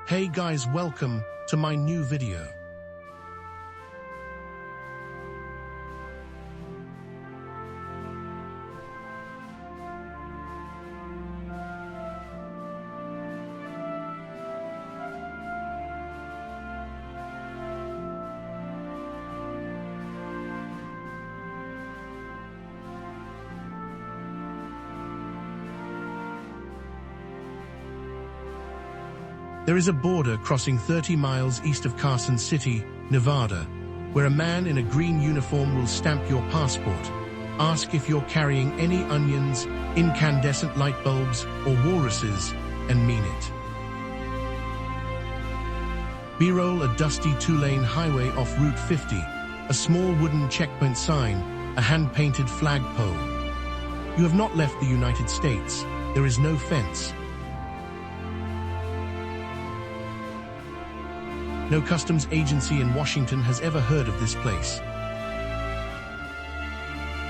Hey guys, welcome to my new video. There is a border crossing 30 miles east of Carson City, Nevada, where a man in a green uniform will stamp your passport, ask if you're carrying any onions, incandescent light bulbs, or walruses, and mean it. B-roll a dusty two-lane highway off Route 50, a small wooden checkpoint sign, a hand-painted flagpole. You have not left the United States. There is no fence. No customs agency in Washington has ever heard of this place.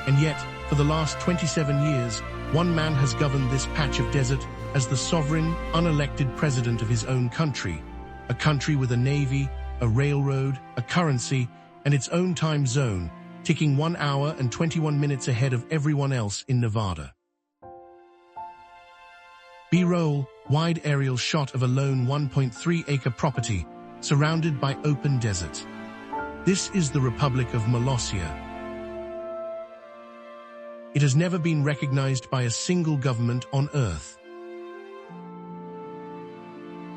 And yet, for the last 27 years, one man has governed this patch of desert as the sovereign, unelected president of his own country, a country with a navy, a railroad, a currency, and its own time zone, ticking 1 hour and 21 minutes ahead of everyone else in Nevada. B-roll, wide aerial shot of a lone 1.3-acre property, surrounded by open desert. This is the Republic of Molossia. It has never been recognized by a single government on Earth.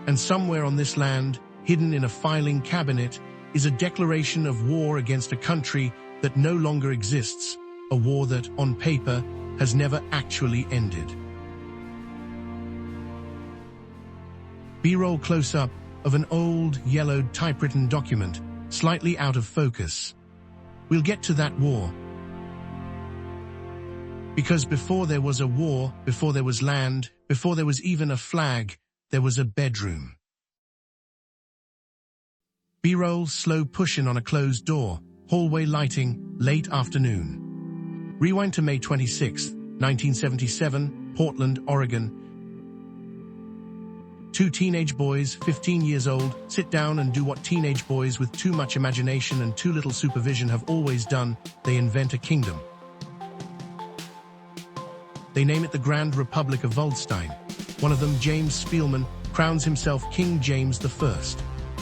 And somewhere on this land, hidden in a filing cabinet, is a declaration of war against a country that no longer exists, a war that, on paper, has never actually ended. B-roll close-up of an old, yellowed, typewritten document, slightly out of focus. We'll get to that war. Because before there was a war, before there was land, before there was even a flag, there was a bedroom. B-roll slow push-in on a closed door, hallway lighting, late afternoon. Rewind to May 26, 1977, Portland, Oregon. Two teenage boys, 15 years old, sit down and do what teenage boys with too much imagination and too little supervision have always done. They invent a kingdom. They name it the Grand Republic of Waldstein. One of them, James Spielman, crowns himself King James I.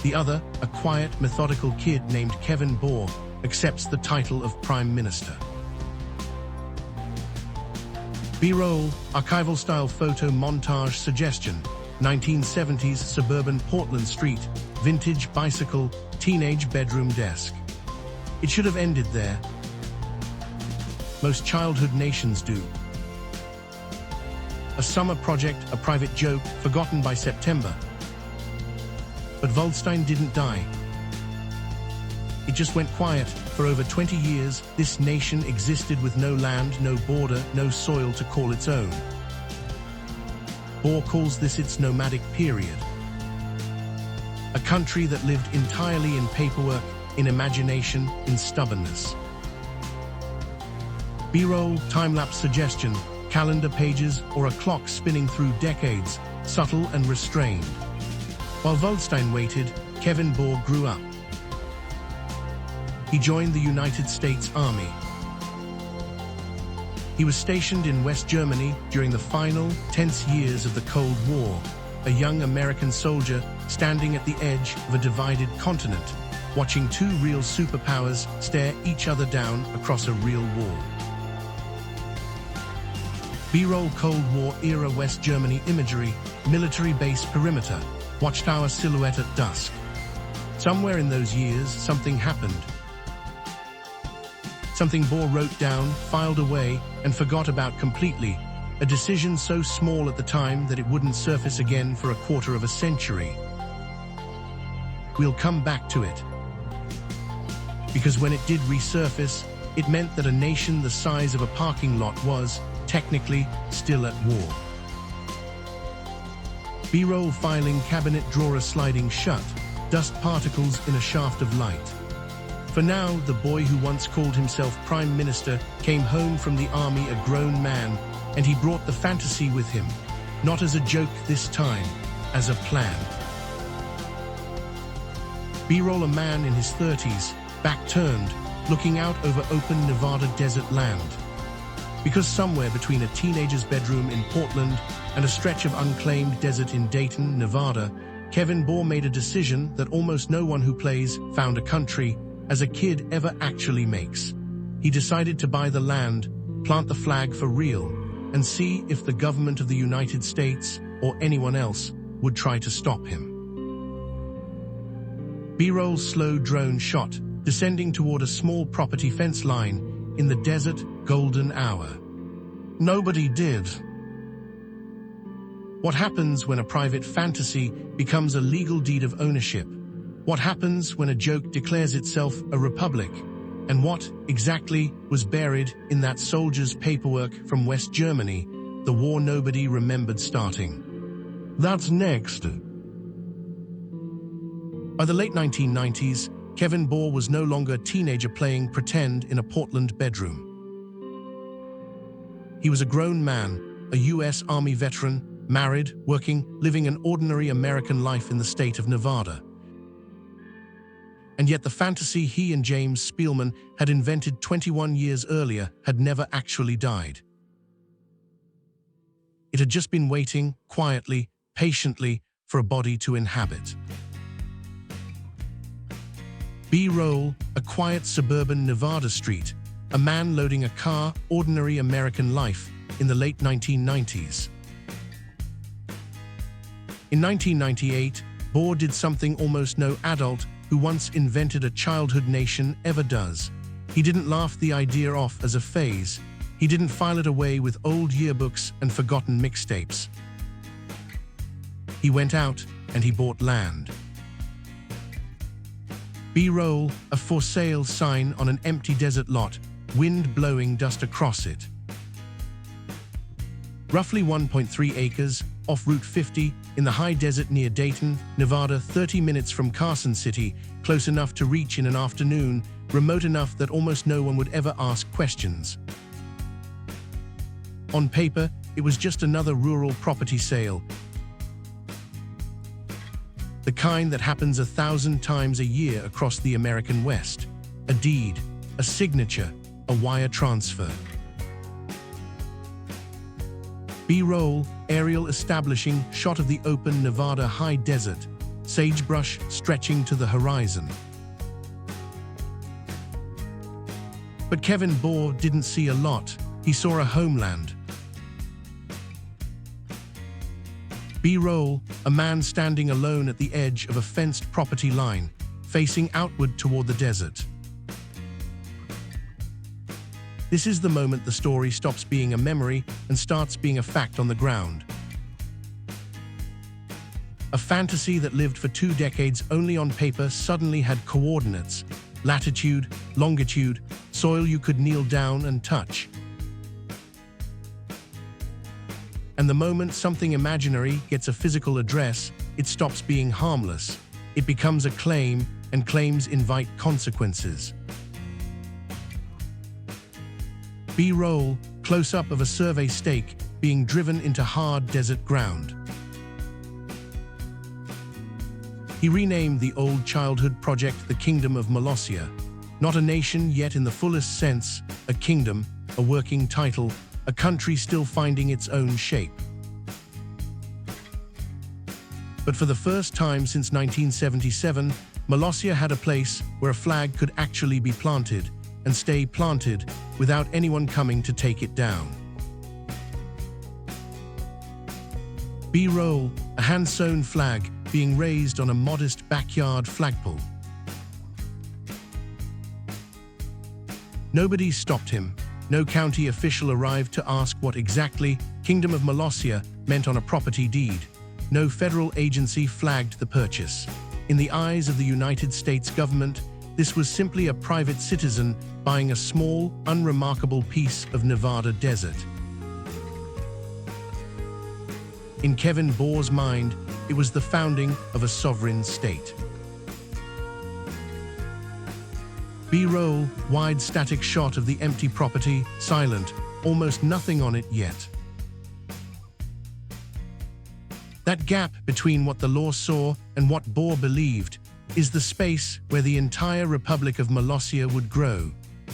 The other, a quiet, methodical kid named Kevin Bohr, accepts the title of Prime Minister. B-roll, archival-style photo montage suggestion. 1970s suburban Portland street, vintage bicycle, teenage bedroom desk. It should have ended there. Most childhood nations do. A summer project, a private joke, forgotten by September. But Waldstein didn't die. It just went quiet. For over 20 years, this nation existed with no land, no border, no soil to call its own. Bohr calls this its nomadic period. A country that lived entirely in paperwork, in imagination, in stubbornness. B-roll, time-lapse suggestion, calendar pages, or a clock spinning through decades, subtle and restrained. While Waldstein waited, Kevin Bohr grew up. He joined the United States Army. He was stationed in West Germany during the final, tense years of the Cold War, a young American soldier standing at the edge of a divided continent, watching two real superpowers stare each other down across a real wall. B-roll Cold War era West Germany imagery, military base perimeter, watchtower silhouette at dusk. Somewhere in those years, something happened. Something Bohr wrote down, filed away, and forgot about completely. A decision so small at the time that it wouldn't surface again for a quarter of a century. We'll come back to it. Because when it did resurface, it meant that a nation the size of a parking lot was, technically, still at war. B-roll filing cabinet drawer sliding shut, dust particles in a shaft of light. For now, the boy who once called himself Prime Minister came home from the army a grown man, and he brought the fantasy with him, not as a joke this time, as a plan. B-roll: a man in his 30s, back turned, looking out over open Nevada desert land. Because somewhere between a teenager's bedroom in Portland and a stretch of unclaimed desert in Dayton, Nevada, Kevin Bohr made a decision that almost no one who plays Found a Country as a kid ever actually makes. He decided to buy the land, plant the flag for real, and see if the government of the United States or anyone else would try to stop him. B-roll: slow drone shot, descending toward a small property fence line in the desert golden hour. Nobody did. What happens when a private fantasy becomes a legal deed of ownership? What happens when a joke declares itself a republic? And what exactly was buried in that soldier's paperwork from West Germany, the war nobody remembered starting? That's next. By the late 1990s, Kevin Bohr was no longer a teenager playing pretend in a Portland bedroom. He was a grown man, a U.S. Army veteran, married, working, living an ordinary American life in the state of Nevada. And yet the fantasy he and James Spielman had invented 21 years earlier had never actually died. It had just been waiting, quietly, patiently, for a body to inhabit. B-roll: a quiet suburban Nevada street, a man loading a car, ordinary American life, in the late 1990s. In 1998, Bohr did something almost no adult who once invented a childhood nation ever does. He didn't laugh the idea off as a phase. He didn't file it away with old yearbooks and forgotten mixtapes. He went out and he bought land. B-roll: a for sale sign on an empty desert lot, wind blowing dust across it. Roughly 1.3 acres, off Route 50, in the high desert near Dayton, Nevada, 30 minutes from Carson City, close enough to reach in an afternoon, remote enough that almost no one would ever ask questions. On paper, it was just another rural property sale, the kind that happens 1,000 times a year across the American West. A deed, a signature, a wire transfer. B-roll: aerial establishing shot of the open Nevada high desert, sagebrush stretching to the horizon. But Kevin Bohr didn't see a lot, he saw a homeland. B-roll: a man standing alone at the edge of a fenced property line, facing outward toward the desert. This is the moment the story stops being a memory and starts being a fact on the ground. A fantasy that lived for 2 decades only on paper suddenly had coordinates, latitude, longitude, soil you could kneel down and touch. And the moment something imaginary gets a physical address, it stops being harmless. It becomes a claim, and claims invite consequences. B-roll: close-up of a survey stake being driven into hard desert ground. He renamed the old childhood project the Kingdom of Molossia. Not a nation yet in the fullest sense, a kingdom, a working title, a country still finding its own shape. But for the first time since 1977, Molossia had a place where a flag could actually be planted and stay planted without anyone coming to take it down. B-roll: a hand-sewn flag being raised on a modest backyard flagpole. Nobody stopped him. No county official arrived to ask what exactly Kingdom of Molossia meant on a property deed. No federal agency flagged the purchase. In the eyes of the United States government, this was simply a private citizen buying a small, unremarkable piece of Nevada desert. In Kevin Bohr's mind, it was the founding of a sovereign state. B-roll: wide static shot of the empty property, silent, almost nothing on it yet. That gap between what the law saw and what Bohr believed, is the space where the entire Republic of Molossia would grow,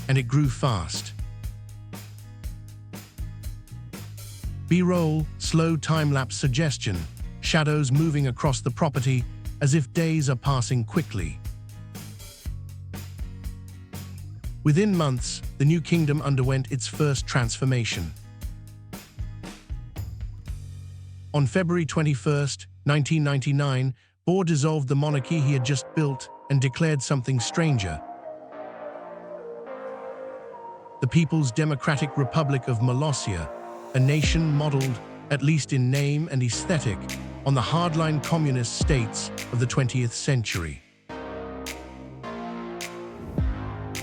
and it grew fast. B-roll, slow time-lapse suggestion, shadows moving across the property as if days are passing quickly. Within months, the new kingdom underwent its first transformation. On February 21, 1999, Bohr dissolved the monarchy he had just built and declared something stranger. The People's Democratic Republic of Molossia, a nation modeled, at least in name and aesthetic, on the hardline communist states of the 20th century.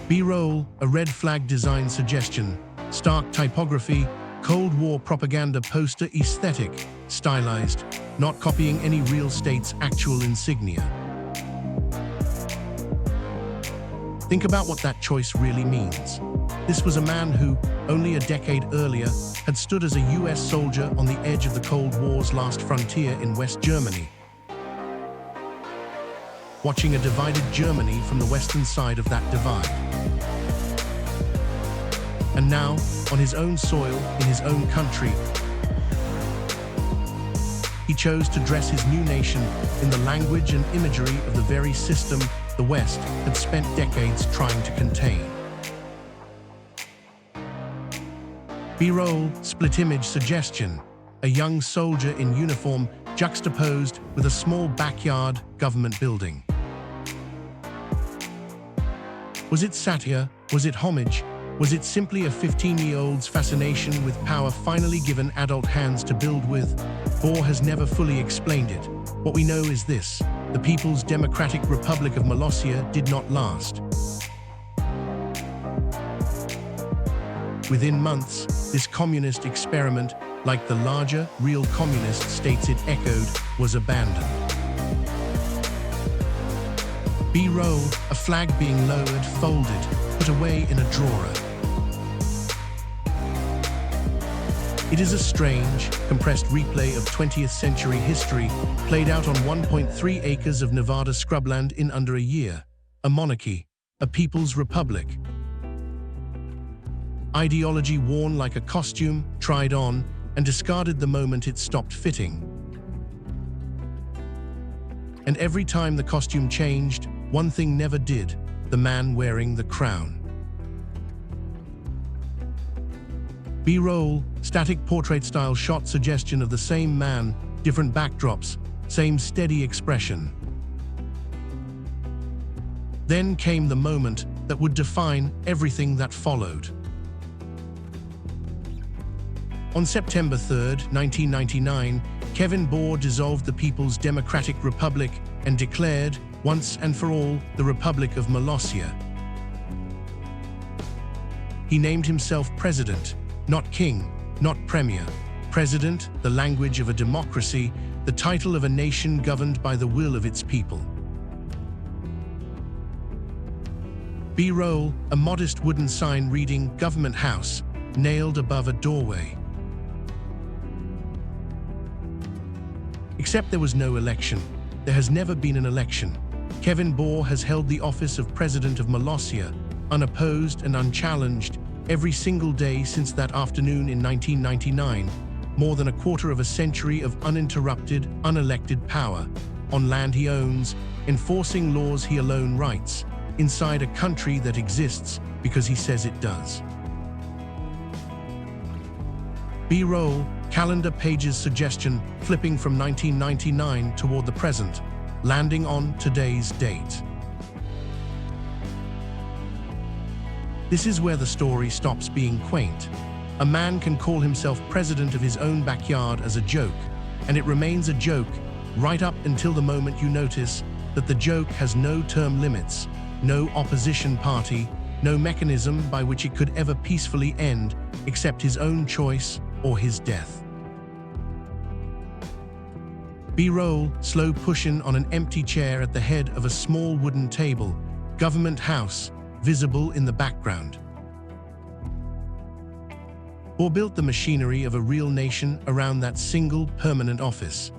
B-roll, a red flag design suggestion, stark typography, Cold War propaganda poster aesthetic, stylized, not copying any real state's actual insignia. Think about what that choice really means. This was a man who, only a decade earlier, had stood as a US soldier on the edge of the Cold War's last frontier in West Germany, watching a divided Germany from the western side of that divide. And now, on his own soil, in his own country, he chose to dress his new nation in the language and imagery of the very system the West had spent decades trying to contain. B-roll, split image suggestion, a young soldier in uniform juxtaposed with a small backyard government building. Was it satire? Was it homage? Was it simply a 15-year-old's fascination with power finally given adult hands to build with? Bohr has never fully explained it. What we know is this: the People's Democratic Republic of Molossia did not last. Within months, this communist experiment, like the larger, real communist states it echoed, was abandoned. B-roll, a flag being lowered, folded, put away in a drawer. It is a strange, compressed replay of 20th century history, played out on 1.3 acres of Nevada scrubland in under a year. A monarchy, a people's republic. Ideology worn like a costume, tried on, and discarded the moment it stopped fitting. And every time the costume changed, one thing never did: the man wearing the crown. B-roll, static portrait-style shot suggestion of the same man, different backdrops, same steady expression. Then came the moment that would define everything that followed. On September 3, 1999, Kevin Bohr dissolved the People's Democratic Republic and declared, once and for all, the Republic of Molossia. He named himself president, not king, not premier. President, the language of a democracy, the title of a nation governed by the will of its people. B-roll, a modest wooden sign reading Government House, nailed above a doorway. Except there was no election. There has never been an election. Kevin Bohr has held the office of President of Molossia, unopposed and unchallenged, every single day since that afternoon in 1999, more than a quarter of a century of uninterrupted, unelected power, on land he owns, enforcing laws he alone writes, inside a country that exists because he says it does. B-roll, calendar pages suggestion, flipping from 1999 toward the present, landing on today's date. This is where the story stops being quaint. A man can call himself president of his own backyard as a joke, and it remains a joke right up until the moment you notice that the joke has no term limits, no opposition party, no mechanism by which it could ever peacefully end except his own choice or his death. B-roll, slow push-in on an empty chair at the head of a small wooden table, Government House, visible in the background. Or built the machinery of a real nation around that single permanent office.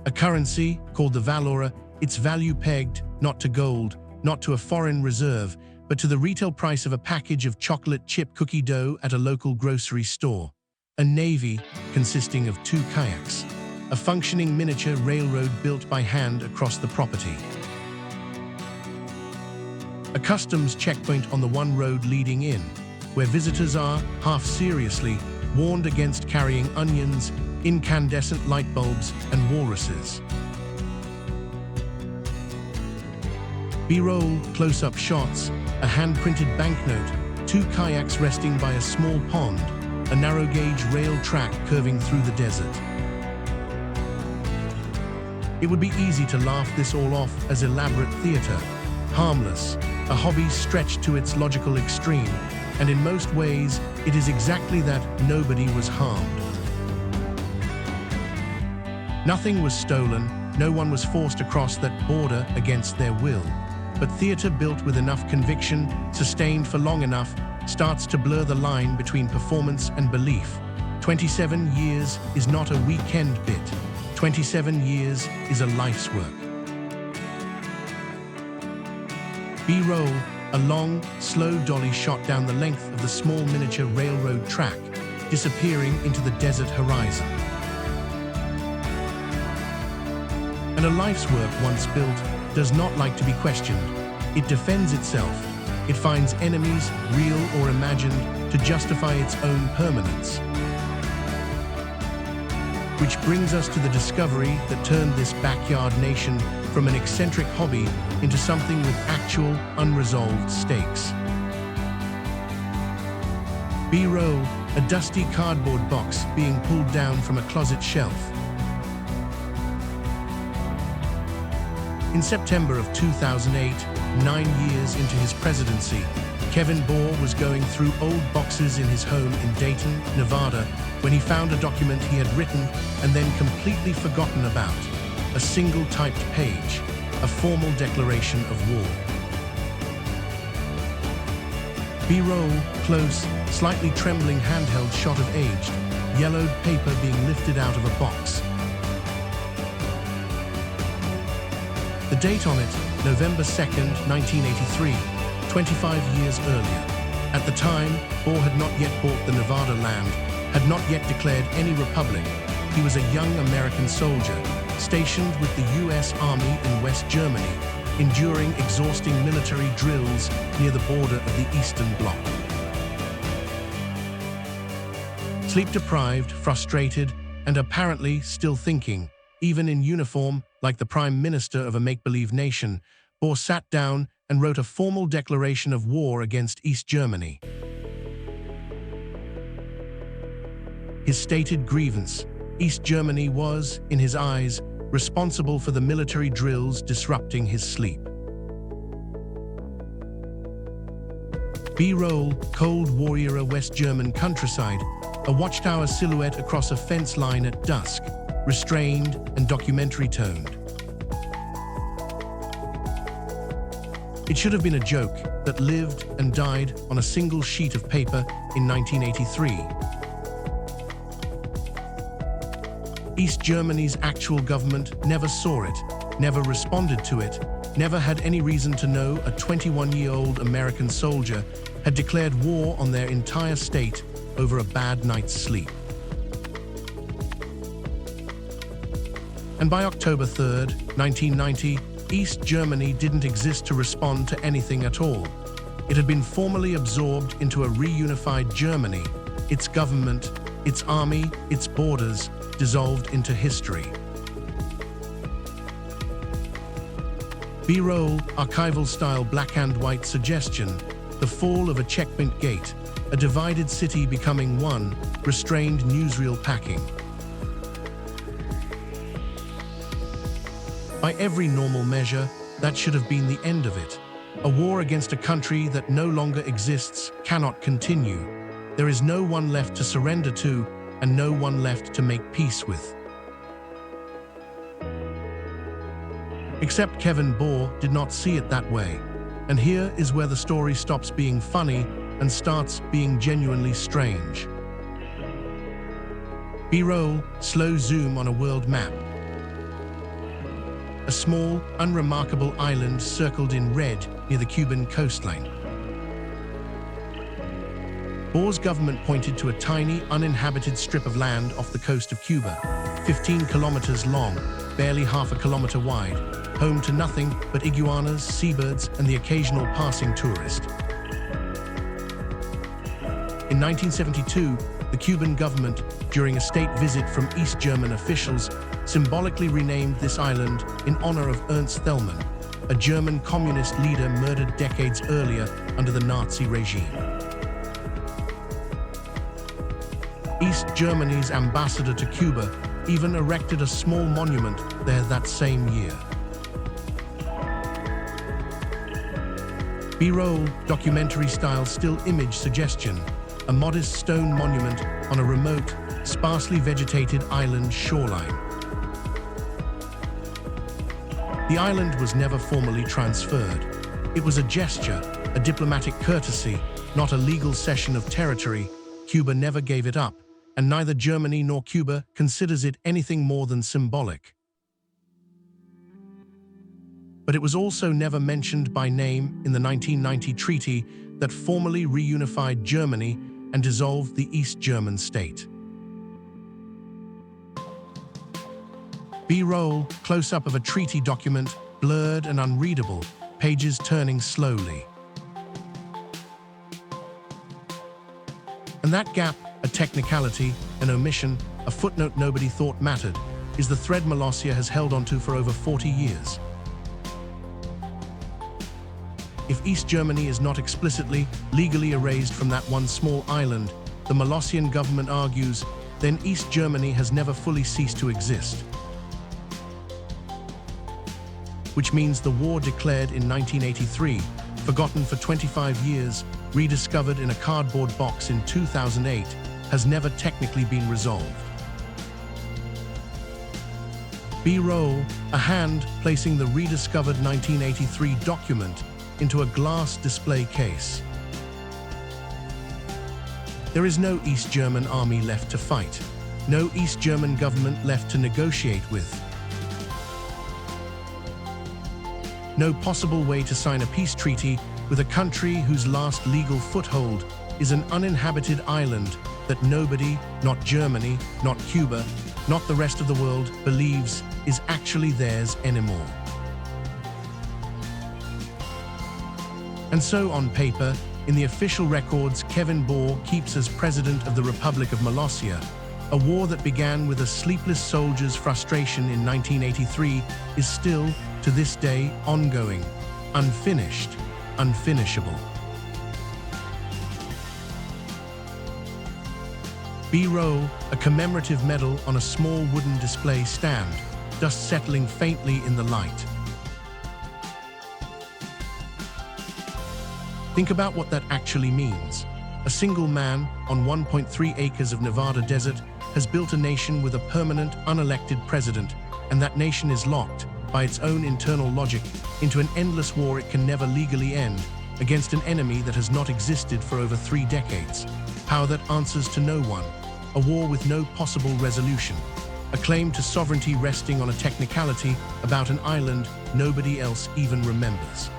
A currency, called the valora, its value pegged, not to gold, not to a foreign reserve, but to the retail price of a package of chocolate chip cookie dough at a local grocery store. A navy, consisting of 2 kayaks. A functioning miniature railroad built by hand across the property. A customs checkpoint on the one road leading in, where visitors are, half seriously, warned against carrying onions, incandescent light bulbs, and walruses. B-roll, close-up shots, a hand-printed banknote, 2 kayaks resting by a small pond, a narrow-gauge rail track curving through the desert. It would be easy to laugh this all off as elaborate theater, harmless, a hobby stretched to its logical extreme, and in most ways, it is exactly that. Nobody was harmed. Nothing was stolen, no one was forced across that border against their will. But theater built with enough conviction, sustained for long enough, starts to blur the line between performance and belief. 27 years is not a weekend bit. 27 years is a life's work. B-roll, a long, slow dolly shot down the length of the small miniature railroad track, disappearing into the desert horizon. And a life's work once built does not like to be questioned. It defends itself. It finds enemies, real or imagined, to justify its own permanence. Which brings us to the discovery that turned this backyard nation from an eccentric hobby into something with actual, unresolved stakes. B-roll, a dusty cardboard box being pulled down from a closet shelf. In September of 2008, 9 years into his presidency, Kevin Bohr was going through old boxes in his home in Dayton, Nevada, when he found a document he had written and then completely forgotten about. A single typed page, a formal declaration of war. B-roll, close, slightly trembling handheld shot of aged, yellowed paper being lifted out of a box. The date on it, November 2nd, 1983, 25 years earlier. At the time, Bohr had not yet bought the Nevada land, had not yet declared any republic. He was a young American soldier, stationed with the U.S. Army in West Germany, enduring exhausting military drills near the border of the Eastern Bloc. Sleep-deprived, frustrated, and apparently still thinking, even in uniform, like the Prime Minister of a make-believe nation, Bohr sat down and wrote a formal declaration of war against East Germany. His stated grievance: East Germany was, in his eyes, responsible for the military drills disrupting his sleep. B-roll, Cold War-era West German countryside, a watchtower silhouette across a fence line at dusk, restrained and documentary-toned. It should have been a joke that lived and died on a single sheet of paper in 1983. East Germany's actual government never saw it, never responded to it, never had any reason to know a 21-year-old American soldier had declared war on their entire state over a bad night's sleep. And by October 3rd, 1990, East Germany didn't exist to respond to anything at all. It had been formally absorbed into a reunified Germany, its government, its army, its borders, dissolved into history. B-roll, archival-style black and white suggestion, the fall of a checkpoint gate, a divided city becoming one, restrained newsreel packing. By every normal measure, that should have been the end of it. A war against a country that no longer exists cannot continue. There is no one left to surrender to, and no one left to make peace with. Except Kevin Bohr did not see it that way. And here is where the story stops being funny and starts being genuinely strange. B-roll, slow zoom on a world map. a small, unremarkable island circled in red near the Cuban coastline. Boer's government pointed to a tiny, uninhabited strip of land off the coast of Cuba, 15 kilometers long, barely half a kilometer wide, home to nothing but iguanas, seabirds, and the occasional passing tourist. In 1972, the Cuban government, during a state visit from East German officials, symbolically renamed this island in honor of Ernst Thälmann, a German communist leader murdered decades earlier under the Nazi regime. East Germany's ambassador to Cuba even erected a small monument there that same year. B-roll, documentary-style still image suggestion, a modest stone monument on a remote, sparsely vegetated island shoreline. The island was never formally transferred. It was a gesture, a diplomatic courtesy, not a legal cession of territory. Cuba never gave it up, and neither Germany nor Cuba considers it anything more than symbolic. But it was also never mentioned by name in the 1990 treaty that formally reunified Germany and dissolved the East German state. B-roll, close-up of a treaty document, blurred and unreadable, pages turning slowly. And that gap, a technicality, an omission, a footnote nobody thought mattered, is the thread Molossia has held onto for over 40 years. If East Germany is not explicitly, legally erased from that one small island, the Molossian government argues, then East Germany has never fully ceased to exist. Which means the war declared in 1983, forgotten for 25 years, rediscovered in a cardboard box in 2008, has never technically been resolved. B-roll, a hand placing the rediscovered 1983 document into a glass display case. There is no East German army left to fight, no East German government left to negotiate with. No possible way to sign a peace treaty with a country whose last legal foothold is an uninhabited island that nobody, not Germany, not Cuba, not the rest of the world, believes is actually theirs anymore. And so, on paper, in the official records, Kevin Boer keeps as president of the Republic of Molossia. A war that began with a sleepless soldier's frustration in 1983 is still, to this day, ongoing, unfinished, unfinishable. B-roll, a commemorative medal on a small wooden display stand, dust settling faintly in the light. Think about what that actually means. A single man on 1.3 acres of Nevada desert has built a nation with a permanent, unelected president, and that nation is locked, by its own internal logic, into an endless war it can never legally end, against an enemy that has not existed for over 3 decades. Power that answers to no one. A war with no possible resolution. A claim to sovereignty resting on a technicality about an island nobody else even remembers.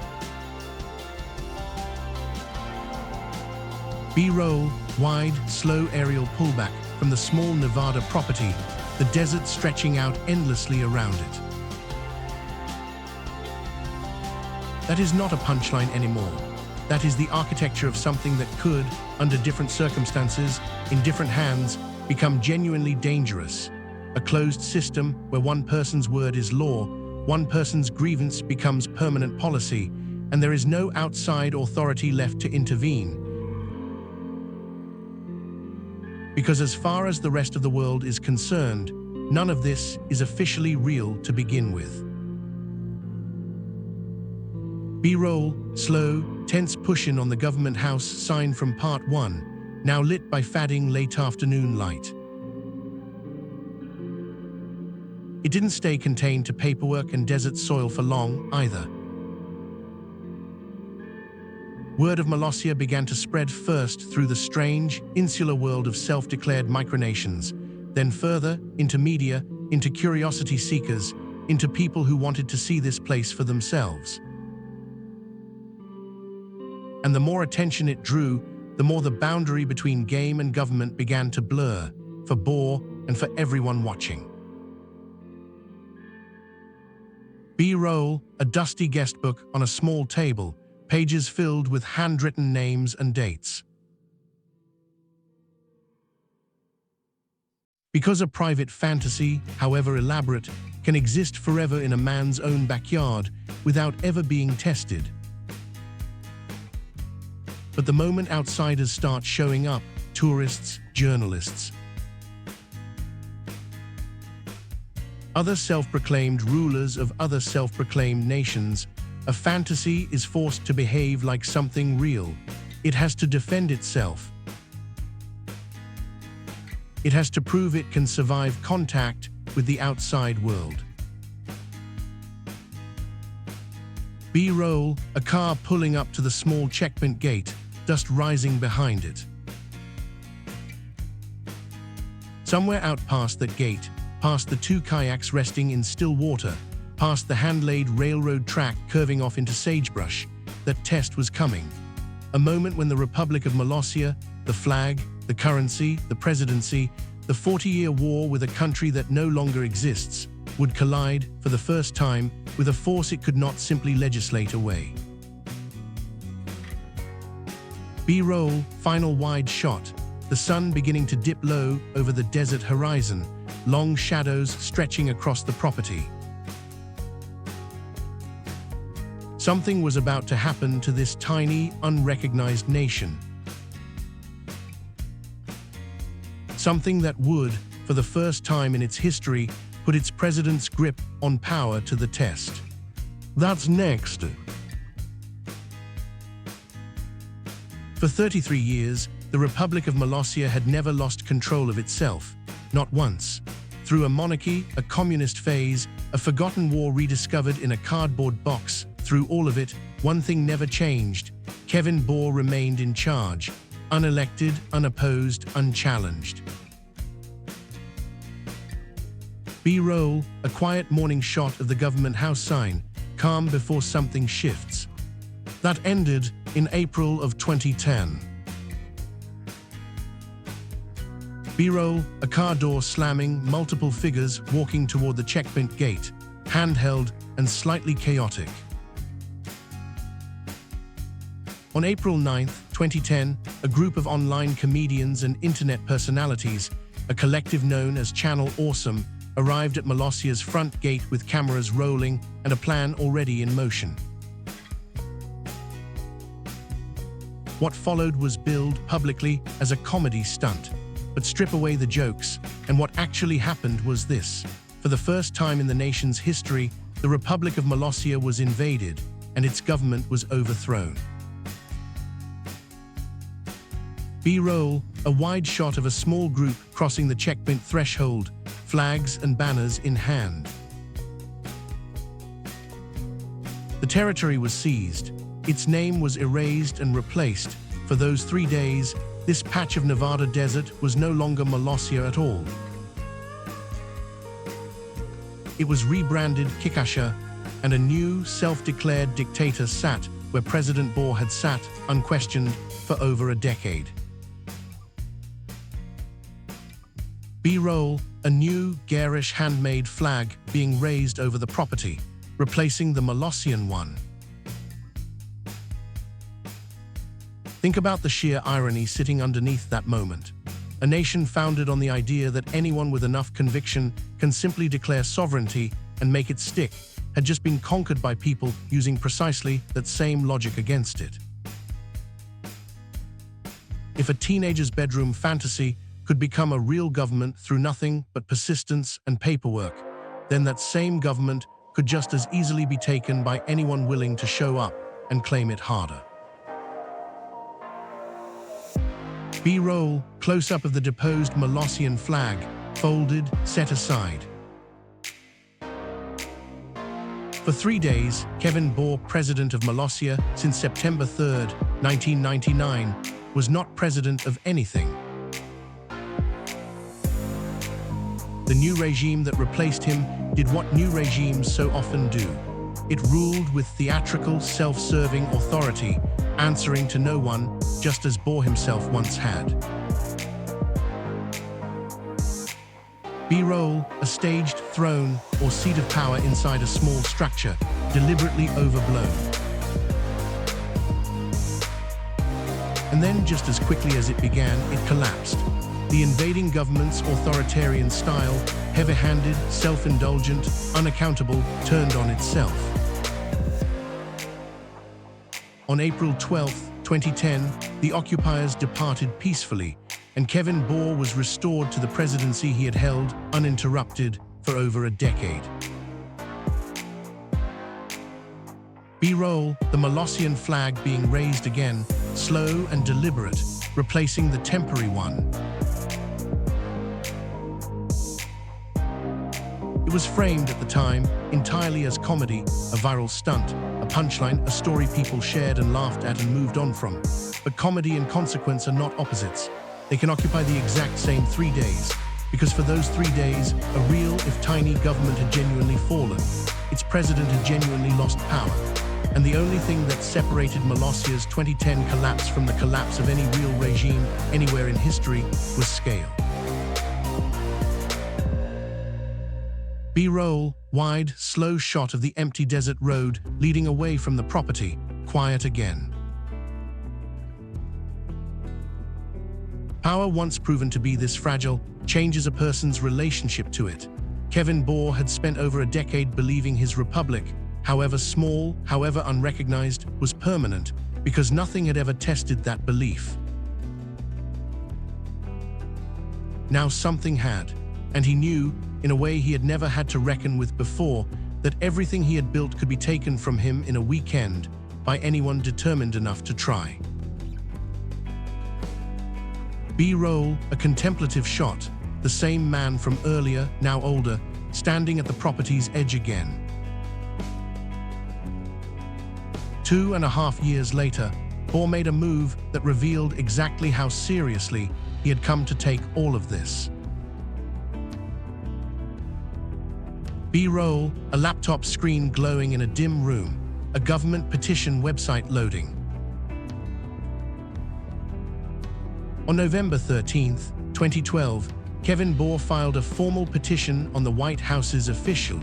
B-roll, wide, slow aerial pullback from the small Nevada property, the desert stretching out endlessly around it. That is not a punchline anymore. That is the architecture of something that could, under different circumstances, in different hands, become genuinely dangerous. A closed system where one person's word is law, one person's grievance becomes permanent policy, and there is no outside authority left to intervene. Because as far as the rest of the world is concerned, none of this is officially real to begin with. B-roll, slow, tense push-in on the government house sign from part 1, now lit by fading late afternoon light. It didn't stay contained to paperwork and desert soil for long, either. Word of Molossia began to spread first through the strange, insular world of self-declared micronations, then further, into media, into curiosity seekers, into people who wanted to see this place for themselves. And the more attention it drew, the more the boundary between game and government began to blur, for Bohr and for everyone watching. B-roll, a dusty guest book on a small table, pages filled with handwritten names and dates. Because a private fantasy, however elaborate, can exist forever in a man's own backyard without ever being tested. But the moment outsiders start showing up, tourists, journalists, other self-proclaimed rulers of other self-proclaimed nations, a fantasy is forced to behave like something real. It has to defend itself. It has to prove it can survive contact with the outside world. B-roll, a car pulling up to the small checkpoint gate, dust rising behind it. Somewhere out past that gate, past the two kayaks resting in still water, past the hand-laid railroad track curving off into sagebrush, that test was coming. A moment when the Republic of Molossia, the flag, the currency, the presidency, the 40-year war with a country that no longer exists, would collide, for the first time, with a force it could not simply legislate away. B-roll, final wide shot, the sun beginning to dip low over the desert horizon, long shadows stretching across the property. Something was about to happen to this tiny, unrecognized nation. Something that would, for the first time in its history, put its president's grip on power to the test. That's next. For 33 years, the Republic of Molossia had never lost control of itself, not once. Through a monarchy, a communist phase, a forgotten war rediscovered in a cardboard box, through all of it, one thing never changed. Kevin Bohr remained in charge, unelected, unopposed, unchallenged. B-roll, a quiet morning shot of the government house sign, calm before something shifts. That ended in April of 2010. B-roll, a car door slamming, multiple figures walking toward the checkpoint gate, handheld and slightly chaotic. On April 9, 2010, a group of online comedians and internet personalities, a collective known as Channel Awesome, arrived at Molossia's front gate with cameras rolling and a plan already in motion. What followed was billed publicly as a comedy stunt, but strip away the jokes, and what actually happened was this. For the first time in the nation's history, the Republic of Molossia was invaded, and its government was overthrown. B-roll, a wide shot of a small group crossing the checkpoint threshold, flags and banners in hand. The territory was seized. Its name was erased and replaced. For those 3 days, this patch of Nevada desert was no longer Molossia at all. It was rebranded Kikasha, and a new, self-declared dictator sat where President Bohr had sat, unquestioned, for over a decade. B-roll, a new, garish handmade flag being raised over the property, replacing the Molossian one. Think about the sheer irony sitting underneath that moment. A nation founded on the idea that anyone with enough conviction can simply declare sovereignty and make it stick had just been conquered by people using precisely that same logic against it. If a teenager's bedroom fantasy could become a real government through nothing but persistence and paperwork, then that same government could just as easily be taken by anyone willing to show up and claim it harder. B-roll, close-up of the deposed Molossian flag, folded, set aside. For 3 days, Kevin Bohr, president of Molossia since September 3, 1999, was not president of anything. The new regime that replaced him did what new regimes so often do. It ruled with theatrical, self-serving authority, answering to no one, just as Bor himself once had. B-roll, a staged throne or seat of power inside a small structure, deliberately overblown. And then, just as quickly as it began, it collapsed. The invading government's authoritarian style, heavy-handed, self-indulgent, unaccountable, turned on itself. On April 12, 2010, the occupiers departed peacefully, and Kevin Bor was restored to the presidency he had held, uninterrupted, for over a decade. B-roll, the Molossian flag being raised again, slow and deliberate, replacing the temporary one. It was framed at the time entirely as comedy, a viral stunt, a punchline, a story people shared and laughed at and moved on from. But comedy and consequence are not opposites. They can occupy the exact same 3 days, because for those 3 days, a real, if tiny, government had genuinely fallen. Its president had genuinely lost power. And the only thing that separated Molossia's 2010 collapse from the collapse of any real regime anywhere in history was scale. B-roll, wide, slow shot of the empty desert road leading away from the property, quiet again. Power, once proven to be this fragile, changes a person's relationship to it. Kevin Bor had spent over a decade believing his republic, however small, however unrecognized, was permanent, because nothing had ever tested that belief. Now something had, and he knew, in a way he had never had to reckon with before, that everything he had built could be taken from him in a weekend by anyone determined enough to try. B-roll, a contemplative shot, the same man from earlier, now older, standing at the property's edge again. 2.5 years later, Bor made a move that revealed exactly how seriously he had come to take all of this. B-roll, a laptop screen glowing in a dim room, a government petition website loading. On November 13, 2012, Kevin Bor filed a formal petition on the White House's official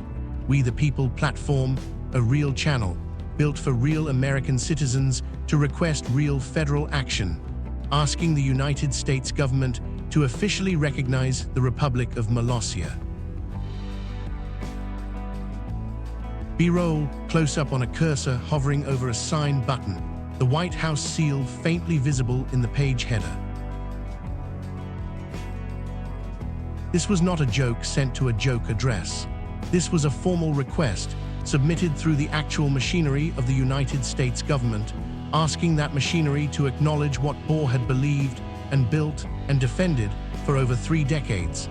We the People platform, a real channel built for real American citizens to request real federal action, asking the United States government to officially recognize the Republic of Molossia. B-roll, close-up on a cursor hovering over a sign button, the White House seal faintly visible in the page header. This was not a joke sent to a joke address. This was a formal request, submitted through the actual machinery of the United States government, asking that machinery to acknowledge what Bor had believed and built and defended for over 3 decades.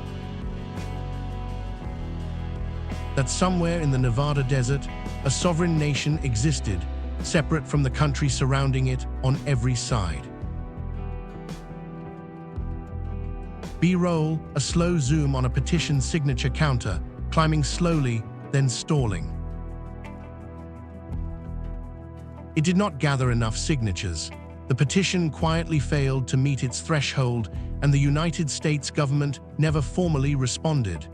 That somewhere in the Nevada desert, a sovereign nation existed, separate from the country surrounding it on every side. B-roll, a slow zoom on a petition signature counter, climbing slowly, then stalling. It did not gather enough signatures. The petition quietly failed to meet its threshold, and the United States government never formally responded.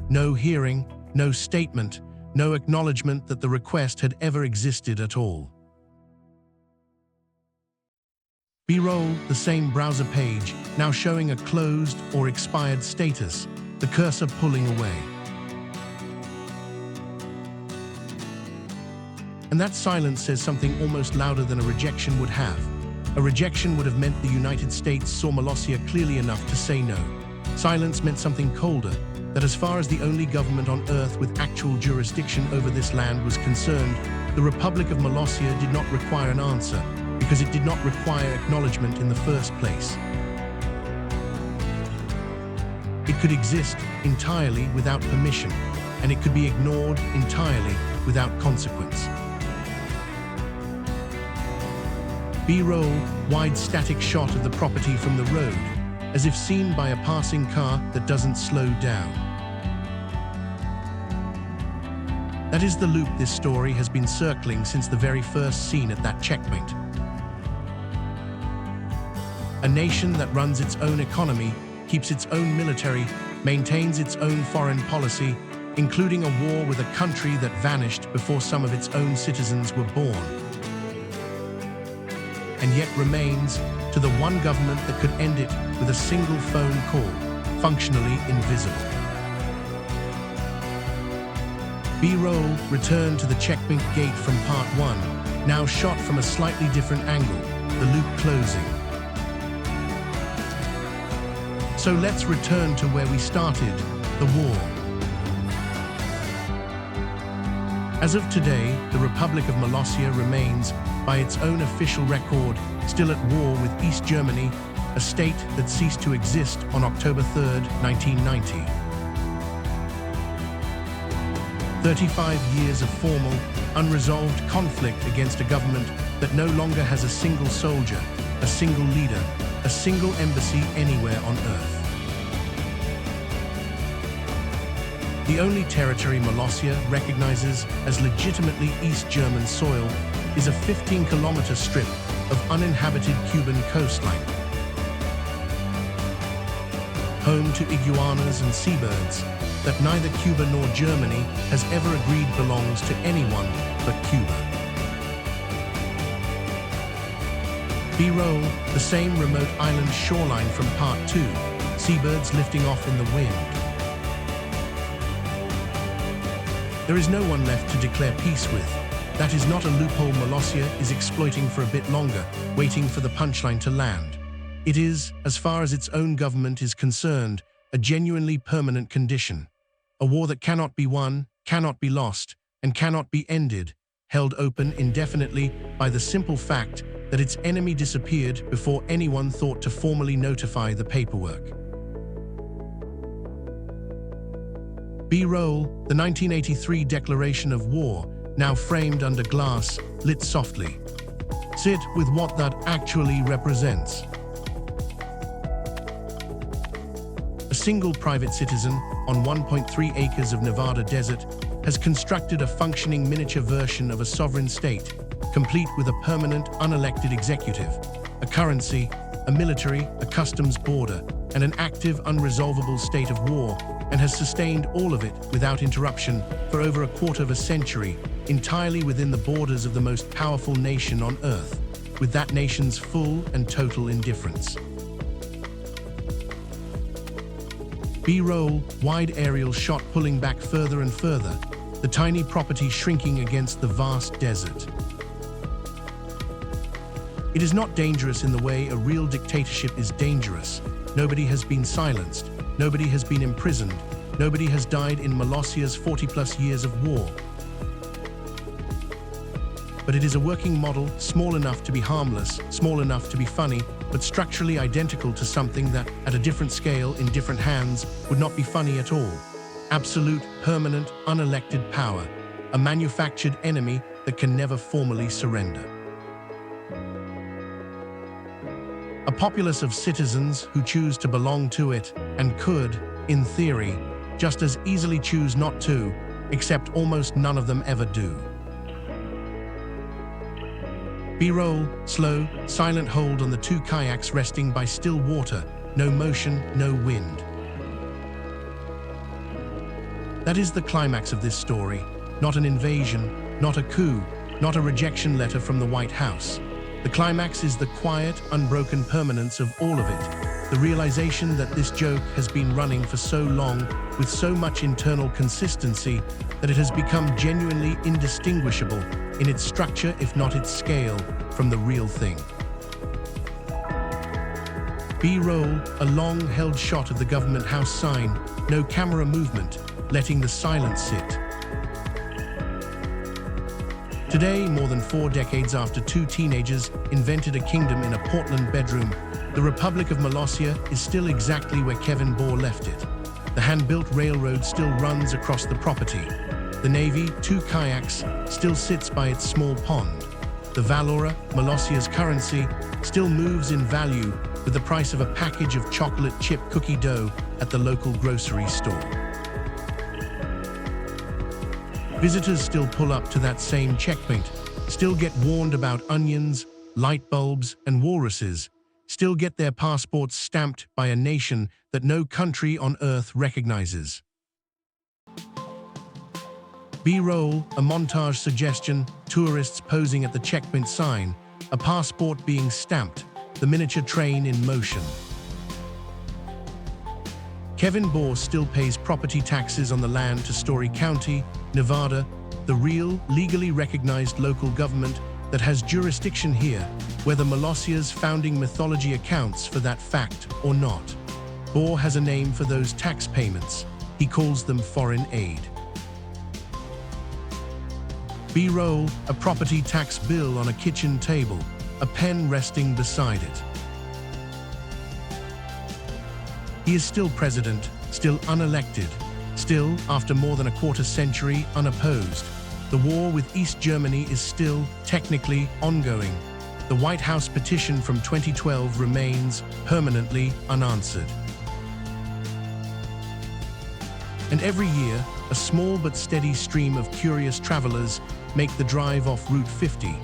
No hearing, no statement, no acknowledgement that the request had ever existed at all. B-roll, the same browser page, now showing a closed or expired status, the cursor pulling away. And that silence says something almost louder than a rejection would have. A rejection would have meant the United States saw Molossia clearly enough to say no. Silence meant something colder, that as far as the only government on Earth with actual jurisdiction over this land was concerned, the Republic of Molossia did not require an answer, because it did not require acknowledgement in the first place. It could exist entirely without permission, and it could be ignored entirely without consequence. B-roll, wide static shot of the property from the road. as if seen by a passing car that doesn't slow down. That is the loop this story has been circling since the very first scene at that checkmate. A nation that runs its own economy, keeps its own military, maintains its own foreign policy, including a war with a country that vanished before some of its own citizens were born, and yet remains, to the one government that could end it with a single phone call, functionally invisible. B-roll returned to the checkmate gate from part 1, now shot from a slightly different angle, the loop closing. So let's return to where we started, the war. As of today, the Republic of Molossia remains, by its own official record, still at war with East Germany, a state that ceased to exist on October 3, 1990. 35 years of formal, unresolved conflict against a government that no longer has a single soldier, a single leader, a single embassy anywhere on Earth. The only territory Molossia recognizes as legitimately East German soil is a 15-kilometer strip of uninhabited Cuban coastline, home to iguanas and seabirds that neither Cuba nor Germany has ever agreed belongs to anyone but Cuba. B-roll, the same remote island shoreline from part 2, seabirds lifting off in the wind. There is no one left to declare peace with. That is not a loophole Molossia is exploiting for a bit longer, waiting for the punchline to land. It is, as far as its own government is concerned, a genuinely permanent condition. A war that cannot be won, cannot be lost, and cannot be ended, held open indefinitely by the simple fact that its enemy disappeared before anyone thought to formally notify the paperwork. B-roll, the 1983 declaration of war, now framed under glass, lit softly. Sit with what that actually represents. A single private citizen on 1.3 acres of Nevada desert has constructed a functioning miniature version of a sovereign state, complete with a permanent, unelected executive, a currency, a military, a customs border, and an active, unresolvable state of war, and has sustained all of it without interruption for over a quarter of a century, entirely within the borders of the most powerful nation on Earth, with that nation's full and total indifference. B-roll, wide aerial shot pulling back further and further, the tiny property shrinking against the vast desert. It is not dangerous in the way a real dictatorship is dangerous. Nobody has been silenced. Nobody has been imprisoned. Nobody has died in Molossia's 40-plus years of war. But it is a working model, small enough to be harmless, small enough to be funny, but structurally identical to something that, at a different scale, in different hands, would not be funny at all. Absolute, permanent, unelected power. A manufactured enemy that can never formally surrender. A populace of citizens who choose to belong to it and could, in theory, just as easily choose not to, except almost none of them ever do. B-roll, slow, silent hold on the two kayaks resting by still water, no motion, no wind. That is the climax of this story, not an invasion, not a coup, not a rejection letter from the White House. The climax is the quiet, unbroken permanence of all of it, the realization that this joke has been running for so long with so much internal consistency that it has become genuinely indistinguishable in its structure, if not its scale, from the real thing. B-roll, a long-held shot of the government house sign, no camera movement, letting the silence sit. Today, more than 4 decades after 2 teenagers invented a kingdom in a Portland bedroom, the Republic of Molossia is still exactly where Kevin Bohr left it. The hand-built railroad still runs across the property. The Navy, 2 kayaks, still sits by its small pond. The Valora, Molossia's currency, still moves in value with the price of a package of chocolate chip cookie dough at the local grocery store. Visitors still pull up to that same checkpoint, still get warned about onions, light bulbs, and walruses, still get their passports stamped by a nation that no country on earth recognizes. B-roll, a montage suggestion, tourists posing at the checkpoint sign, a passport being stamped, the miniature train in motion. Kevin Bohr still pays property taxes on the land to Story County, Nevada, the real, legally recognized local government that has jurisdiction here, whether Molossia's founding mythology accounts for that fact or not. Bohr has a name for those tax payments. He calls them foreign aid. B-roll, a property tax bill on a kitchen table, a pen resting beside it. He is still president, still unelected, still, after more than a quarter century, unopposed. The war with East Germany is still, technically, ongoing. The White House petition from 2012 remains permanently unanswered. And every year, a small but steady stream of curious travelers make the drive off Route 50,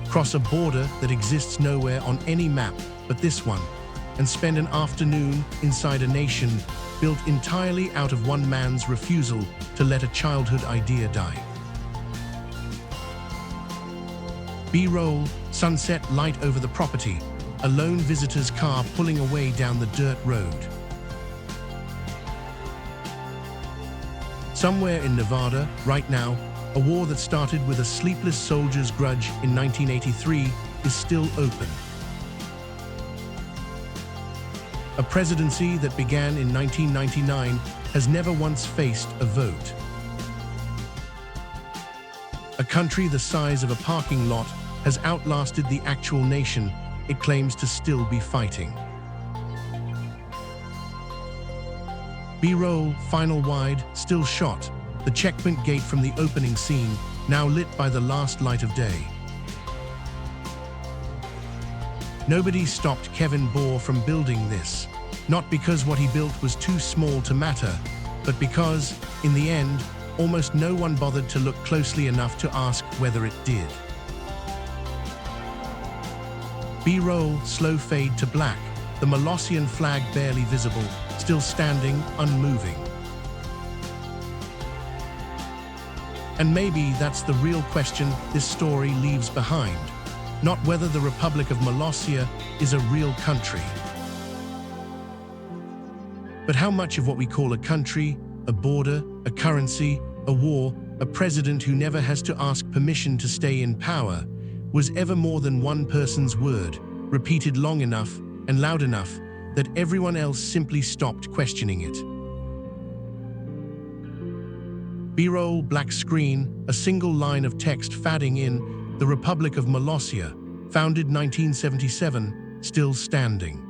cross a border that exists nowhere on any map but this one, and spend an afternoon inside a nation built entirely out of one man's refusal to let a childhood idea die. B-roll, sunset light over the property, a lone visitor's car pulling away down the dirt road. Somewhere in Nevada, right now, a war that started with a sleepless soldier's grudge in 1983 is still open. A presidency that began in 1999 has never once faced a vote. A country the size of a parking lot has outlasted the actual nation it claims to still be fighting. B-roll, final wide, still shot, the checkpoint gate from the opening scene, now lit by the last light of day. Nobody stopped Kevin Bohr from building this, not because what he built was too small to matter, but because, in the end, almost no one bothered to look closely enough to ask whether it did. B-roll, slow fade to black, the Molossian flag barely visible, still standing, unmoving. And maybe that's the real question this story leaves behind, not whether the Republic of Molossia is a real country, but how much of what we call a country, a border, a currency, a war, a president who never has to ask permission to stay in power, was ever more than one person's word, repeated long enough and loud enough that everyone else simply stopped questioning it. B-roll, black screen, a single line of text fading in, the Republic of Molossia, founded 1977, still standing.